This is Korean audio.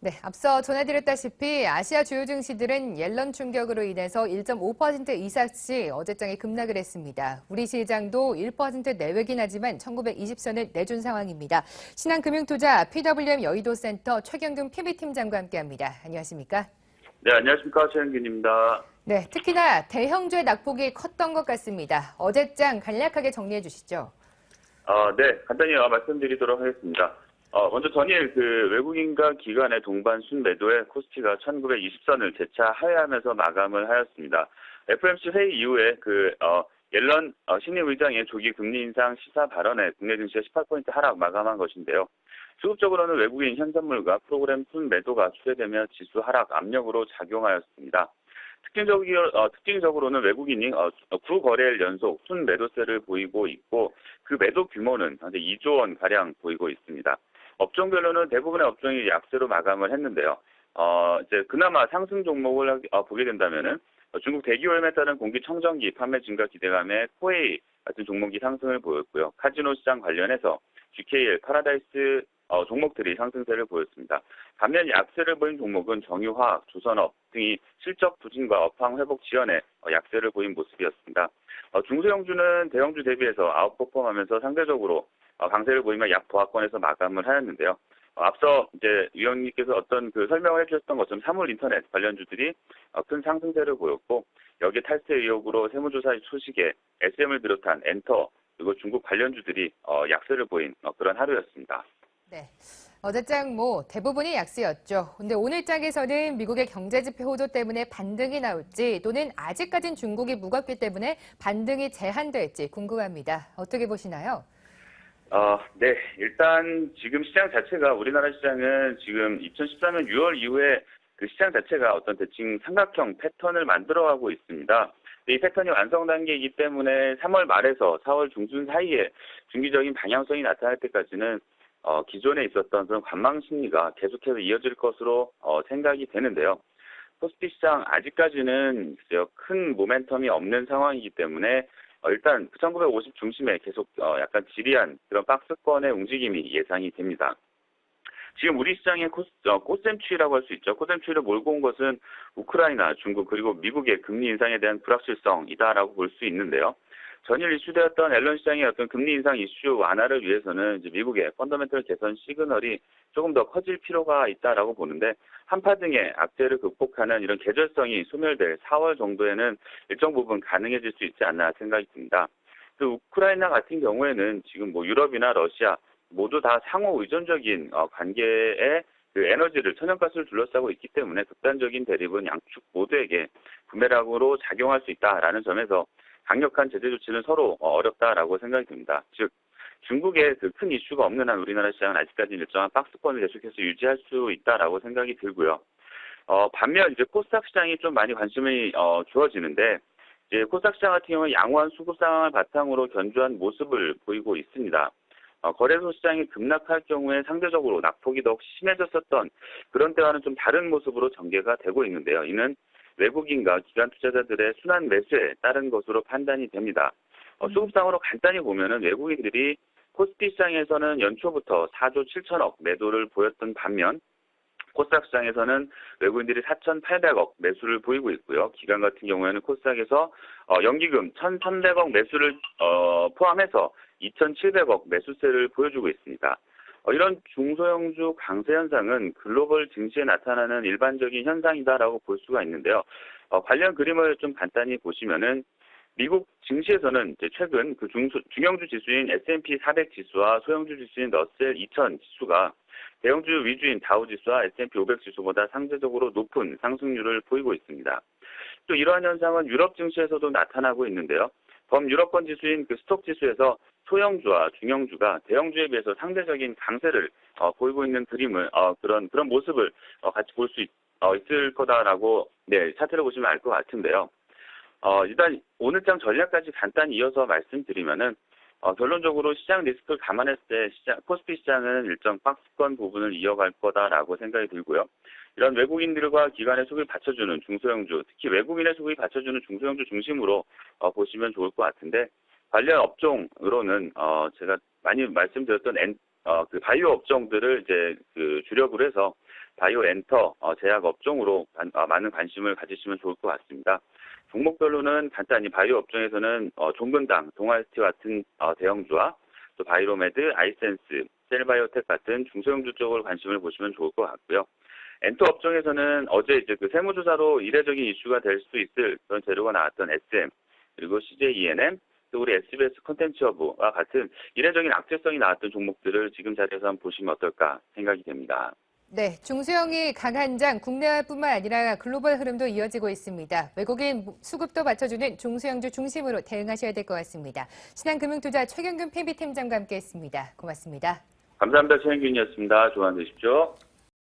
네, 앞서 전해드렸다시피 아시아 주요 증시들은 옐런 충격으로 인해서 1.5% 이상씩 어제장에 급락을 했습니다. 우리 시장도 1% 내외긴 하지만 1920선을 내준 상황입니다. 신한금융투자 PWM 여의도센터 최경균 PB팀장과 함께합니다. 안녕하십니까? 네, 안녕하십니까. 최현균입니다. 네, 특히나 대형주의 낙폭이 컸던 것 같습니다. 어제장 간략하게 정리해 주시죠. 네, 간단히 말씀드리도록 하겠습니다. 먼저 전일 외국인과 기관의 동반 순매도에 코스피가 1920선을 재차 하회하면서 마감을 하였습니다. FOMC 회의 이후에 옐런 신임 의장의 조기 금리 인상 시사 발언에 국내 증시가 18포인트 하락 마감한 것인데요. 수급적으로는 외국인 현선물과 프로그램 순매도가 추세되며 지수 하락 압력으로 작용하였습니다. 특징적으로는 외국인이 9거래일 연속 순매도세를 보이고 있고 그 매도 규모는 현재 2조 원 가량 보이고 있습니다. 업종별로는 대부분의 업종이 약세로 마감을 했는데요. 이제 그나마 상승 종목을 보게 된다면은 중국 대기오염에 따른 공기청정기 판매 증가 기대감에 코웨이 같은 종목이 상승을 보였고요. 카지노 시장 관련해서 GKL, 파라다이스 종목들이 상승세를 보였습니다. 반면 약세를 보인 종목은 정유화학, 조선업 등이 실적 부진과 업황 회복 지연에 약세를 보인 모습이었습니다. 중소형주는 대형주 대비해서 아웃퍼폼하면서 상대적으로 강세를 보이며 약보합권에서 마감을 하였는데요. 앞서 이제 위원님께서 어떤 설명을 해주셨던 것처럼 사물인터넷 관련주들이 큰 상승세를 보였고 여기에 탈세 의혹으로 세무조사 소식에 SM을 비롯한 엔터 그리고 중국 관련주들이 약세를 보인 그런 하루였습니다. 네. 어제장 대부분이 약세였죠. 근데 오늘 장에서는 미국의 경제지표 호조 때문에 반등이 나올지 또는 아직까진 중국이 무겁기 때문에 반등이 제한될지 궁금합니다. 어떻게 보시나요? 네. 일단 지금 시장 자체가 우리나라 시장은 지금 2014년 6월 이후에 그 시장 자체가 어떤 대칭 삼각형 패턴을 만들어가고 있습니다. 이 패턴이 완성 단계이기 때문에 3월 말에서 4월 중순 사이에 중기적인 방향성이 나타날 때까지는 기존에 있었던 그런 관망 심리가 계속해서 이어질 것으로 생각이 되는데요. 코스피 시장 아직까지는 글쎄요, 큰 모멘텀이 없는 상황이기 때문에 일단 1950 중심에 계속 약간 지리한 그런 박스권의 움직임이 예상이 됩니다. 지금 우리 시장의 꽃샘추위라고 할 수 있죠. 꽃샘추위를 몰고 온 것은 우크라이나, 중국 그리고 미국의 금리 인상에 대한 불확실성이다라고 볼 수 있는데요. 전일 이슈되었던 앨런 시장의 어떤 금리 인상 이슈 완화를 위해서는 이제 미국의 펀더멘털 개선 시그널이 조금 더 커질 필요가 있다라고 보는데 한파 등의 악재를 극복하는 이런 계절성이 소멸될 4월 정도에는 일정 부분 가능해질 수 있지 않나 생각이 듭니다. 우크라이나 같은 경우에는 지금 유럽이나 러시아 모두 다 상호 의존적인 관계에 에너지를 천연가스를 둘러싸고 있기 때문에 극단적인 대립은 양측 모두에게 부메랑으로 작용할 수 있다라는 점에서 강력한 제재 조치는 서로 어렵다라고 생각이 듭니다. 즉 중국의 큰 이슈가 없는 한 우리나라 시장은 아직까지 일정한 박스권을 계속해서 유지할 수 있다라고 생각이 들고요. 반면 이제 코스닥 시장이 좀 많이 관심이 주어지는데 이제 코스닥 시장 같은 경우는 양호한 수급 상황을 바탕으로 견조한 모습을 보이고 있습니다. 거래소 시장이 급락할 경우에 상대적으로 낙폭이 더욱 심해졌었던 그런 때와는 좀 다른 모습으로 전개가 되고 있는데요. 이는 외국인과 기관 투자자들의 순환 매수에 따른 것으로 판단이 됩니다. 수급상으로 간단히 보면은 외국인들이 코스피 시장에서는 연초부터 4조 7천억 매도를 보였던 반면 코스닥 시장에서는 외국인들이 4,800억 매수를 보이고 있고요. 기관 같은 경우에는 코스닥에서 연기금 1,300억 매수를 포함해서 2,700억 매수세를 보여주고 있습니다. 이런 중소형주 강세 현상은 글로벌 증시에 나타나는 일반적인 현상이다라고 볼 수가 있는데요. 관련 그림을 좀 간단히 보시면은 미국 증시에서는 이제 최근 중형주 지수인 S&P 400 지수와 소형주 지수인 러셀 2000 지수가 대형주 위주인 다우 지수와 S&P 500 지수보다 상대적으로 높은 상승률을 보이고 있습니다. 또 이러한 현상은 유럽 증시에서도 나타나고 있는데요. 범유럽권 지수인 스톡 지수에서 소형주와 중형주가 대형주에 비해서 상대적인 강세를 보이고 있는 그런 모습을 같이 볼 수 있을 거다라고 차트를 보시면 알 것 같은데요. 일단 오늘장 전략까지 간단히 이어서 말씀드리면은 결론적으로 시장 리스크를 감안했을 때 코스피 시장은 일정 박스권 부분을 이어갈 거다라고 생각이 들고요. 이런 외국인들과 기관의 수급을 받쳐주는 중소형주, 특히 외국인의 수급이 받쳐주는 중소형주 중심으로 보시면 좋을 것 같은데 관련 업종으로는 제가 많이 말씀드렸던 바이오 업종들을 이제 주력으로 해서 바이오 엔터, 제약 업종으로 많은 관심을 가지시면 좋을 것 같습니다. 종목별로는 간단히 바이오 업종에서는 종근당, 동아ST 같은 대형주와 또 바이로메드, 아이센스, 셀바이오텍 같은 중소형주 쪽으로 관심을 보시면 좋을 것 같고요. 엔터 업종에서는 어제 이제 그 세무조사로 이례적인 이슈가 될 수 있을 그런 재료가 나왔던 SM, 그리고 CJ ENM, 또 우리 SBS 콘텐츠허브와 같은 이례적인 악재성이 나왔던 종목들을 지금 자리에서 한번 보시면 어떨까 생각이 됩니다. 네, 중소형이 강한 장 국내뿐만 아니라 글로벌 흐름도 이어지고 있습니다. 외국인 수급도 받쳐주는 중소형주 중심으로 대응하셔야 될 것 같습니다. 신한금융투자 최경균 PB팀장과 함께했습니다. 고맙습니다. 감사합니다. 최현균이었습니다. 좋은 하루 되십시오.